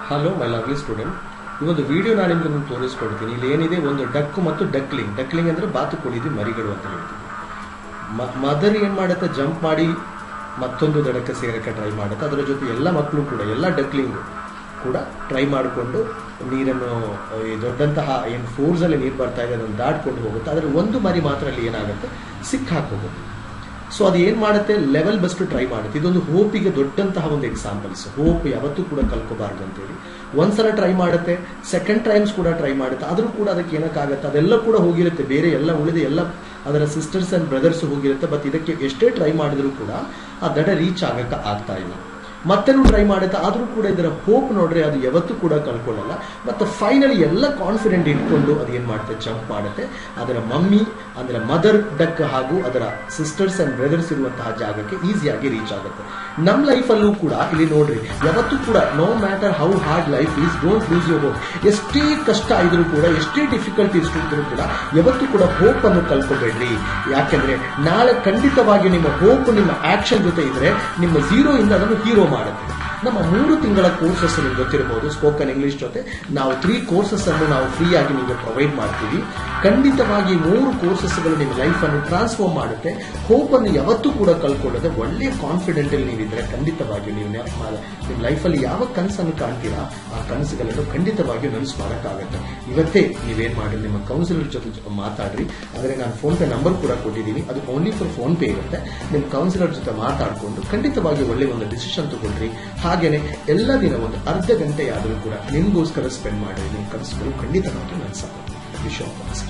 Hello my lovely student, ಈ ಒಂದು video ನಾನು ನಿಮ್ಗೆ ತೋರಿಸ್ಕೊಡ್ತೀನಿ. ಇಲ್ಲಿ ಏನಿದೆ, ಒಂದು ಡಕ್ ಮತ್ತು ಡಕ್ಲಿಂಗ್. ಡಕ್ಲಿಂಗ್ ಅಂದ್ರೆ ಬಾತುಕೋಳಿದು ಮರಿಗಳು ಅಂತ ಹೇಳ್ತೀವಿ. ಮದರ್ ಏನ್ ಮಾಡುತ್ತೆ, ಜಂಪ್ ಮಾಡಿ ಮತ್ತೊಂದು ದಡಕ್ಕೆ ಸೇರಕ್ಕೆ ಟ್ರೈ ಮಾಡುತ್ತೆ. ಅದರ ಜೊತೆ ಎಲ್ಲ ಮಕ್ಕಳು ಕೂಡ, ಎಲ್ಲ ಡಕ್ಲಿಂಗು ಕೂಡ ಟ್ರೈ ಮಾಡಿಕೊಂಡು ನೀರನ್ನು, ಈ ದೊಡ್ಡಂತಹ ಏನು ಫೋರ್ಸ್ ಅಲ್ಲಿ ನೀರು ಬರ್ತಾ ಇದೆ ಅದನ್ನು ದಾಟ್ಕೊಂಡು ಹೋಗುತ್ತೆ. ಅದರ ಒಂದು ಮರಿ ಮಾತ್ರ ಅಲ್ಲಿ ಏನಾಗುತ್ತೆ, ಸಿಕ್ಕಾಕೋಗುತ್ತೆ. ಸೊ ಅದು ಏನ್ ಮಾಡುತ್ತೆ, ಲೆವೆಲ್ ಬಸ್ಟ್ ಟ್ರೈ ಮಾಡುತ್ತೆ. ಇದೊಂದು ಹೋಪಿಗೆ ದೊಡ್ಡಂತಹ ಒಂದು ಎಕ್ಸಾಂಪಲ್ಸ್. ಹೋಪ್ ಯಾವತ್ತೂ ಕೂಡ ಕಲ್ಕೋಬಾರ್ದು ಅಂತೇಳಿ ಒಂದ್ಸಲ ಟ್ರೈ ಮಾಡುತ್ತೆ, ಸೆಕೆಂಡ್ ಟೈಮ್ಸ್ ಕೂಡ ಟ್ರೈ ಮಾಡುತ್ತೆ. ಆದ್ರೂ ಕೂಡ ಅದಕ್ಕೆ ಏನಕ್ಕಾಗತ್ತೆ, ಅದೆಲ್ಲ ಕೂಡ ಹೋಗಿರುತ್ತೆ, ಬೇರೆ ಎಲ್ಲ ಉಳಿದ ಎಲ್ಲ ಅದರ ಸಿಸ್ಟರ್ಸ್ ಅಂಡ್ ಬ್ರದರ್ಸ್ ಹೋಗಿರುತ್ತೆ. ಬಟ್ ಇದಕ್ಕೆ ಎಷ್ಟೇ ಟ್ರೈ ಮಾಡಿದ್ರು ಕೂಡ ಆ ದಡ ರೀಚ್ ಆಗಕ್ಕೆ ಆಗ್ತಾ ಇಲ್ಲ. ಮತ್ತೆನೂ ಟ್ರೈ ಮಾಡುತ್ತೆ, ಆದ್ರೂ ಕೂಡ ಇದರ ಹೋಪ್ ನೋಡ್ರೆ ಅದು ಯಾವತ್ತೂ ಕೂಡ ಕಳ್ಕೊಳ್ಳಲ್ಲ. ಮತ್ತೆ ಫೈನಲಿ ಎಲ್ಲ ಕಾನ್ಫಿಡೆಂಟ್ ಇಟ್ಕೊಂಡು ಅದು ಏನ್ ಮಾಡುತ್ತೆ, ಜಂಪ್ ಮಾಡುತ್ತೆ. ಅದರ ಮಮ್ಮಿ ಅಂದ್ರೆ ಮದರ್ ಡಕ್ ಹಾಗೂ ಅದರ ಸಿಸ್ಟರ್ಸ್ ಅಂಡ್ ಬ್ರದರ್ಸ್ ಇರುವಂತಹ ಜಾಗಕ್ಕೆ ಈಸಿಯಾಗಿ ರೀಚ್ ಆಗುತ್ತೆ. ನಮ್ಮ ಲೈಫಲ್ಲೂ ಕೂಡ ಇಲ್ಲಿ ನೋಡ್ರಿ, ಯಾವತ್ತೂ ಕೂಡ no matter how hard life is, don't lose your hope. ಎಷ್ಟೇ ಕಷ್ಟ ಇದ್ರೂ ಕೂಡ, ಎಷ್ಟೇ ಡಿಫಿಕಲ್ಟೀಸ್ ಇದ್ರೂ ಕೂಡ ಯಾವತ್ತೂ ಕೂಡ ಹೋಪ್ ಅನ್ನು ಕಲ್ಕೋಬೇಡ್ರಿ. ಯಾಕೆಂದ್ರೆ ನಾಳೆ ಖಂಡಿತವಾಗಿ ನಿಮ್ಮ ಹೋಪ್ ನಿಮ್ಮ ಆಕ್ಷನ್ ಜೊತೆ ಇದ್ರೆ ನಿಮ್ಮ ಝೀರೋ ಇಂದ ಅದನ್ನು ಹೀರೋ ಮಾಡುತ್ತೆ. ನಮ್ಮ 3 ತಿಂಗಳ ಕೋರ್ಸಸ್ ನಿಮ್ಗೆ ಗೊತ್ತಿರಬಹುದು, ಸ್ಪೋಕನ್ ಇಂಗ್ಲಿಷ್ ಜೊತೆ ನಾವು 3 ಕೋರ್ಸಸ್ ಅನ್ನು ನಾವು ಫ್ರೀ ಆಗಿ ನಿಮಗೆ ಪ್ರೊವೈಡ್ ಮಾಡ್ತೀವಿ. ಖಂಡಿತವಾಗಿ 3 ಕೋರ್ಸಸ್ಗಳು ನಿಮ್ಮ ಲೈಫ್ ಅನ್ನು ಟ್ರಾನ್ಸ್ಫಾರ್ಮ್ ಮಾಡುತ್ತೆ. ಹೋಪ್ ಅನ್ನು ಯಾವತ್ತೂ ಕೂಡ ಕಳ್ಕೊಳ್ಳದೆ ಒಳ್ಳೆಯ ಕಾನ್ಫಿಡೆಂಟ್ ಅಲ್ಲಿ ನೀವಿದ್ರೆ ಖಂಡಿತವಾಗಿ ನೀವು ನಿಮ್ಮ ಲೈಫಲ್ಲಿ ಯಾವ ಕನಸನ್ನು ಕಾಣ್ತೀರಾ ಆ ಕನಸುಗಳನ್ನು ಖಂಡಿತವಾಗಿಯೂ ನನಸು ಮಾಡೋಕ್ಕಾಗತ್ತೆ. ಇವತ್ತೇ ನೀವೇನ್ ಮಾಡಿ, ನಿಮ್ಮ ಕೌನ್ಸಿಲರ್ ಜೊತೆ ಮಾತಾಡ್ರಿ. ಆದರೆ ನಾನು ಫೋನ್ ಪೇ ನಂಬರ್ ಕೂಡ ಕೊಟ್ಟಿದ್ದೀನಿ, ಅದು ಓನ್ಲಿ ಫಾರ್ ಫೋನ್ ಪೇ ಇರುತ್ತೆ. ನಿಮ್ಮ ಕೌನ್ಸಿಲರ್ ಜೊತೆ ಮಾತಾಡಿಕೊಂಡು ಖಂಡಿತವಾಗಿ ಒಳ್ಳೆ ಒಂದು ಡಿಸಿಷನ್ ತಗೊಳ್ರಿ. ಹಾಗೇನೆ ಎಲ್ಲ ದಿನ ಒಂದು ಅರ್ಧ ಗಂಟೆ ಆದರೂ ಕೂಡ ನಿಮಗೋಸ್ಕರ ಸ್ಪೆಂಡ್ ಮಾಡಿ ನಿಮ್ಮ ಕನಸುಗಳು ಖಂಡಿತವಾಗಿ ನನಸಾಗುತ್ತೆ. ವಿಶ್ವಾಸ.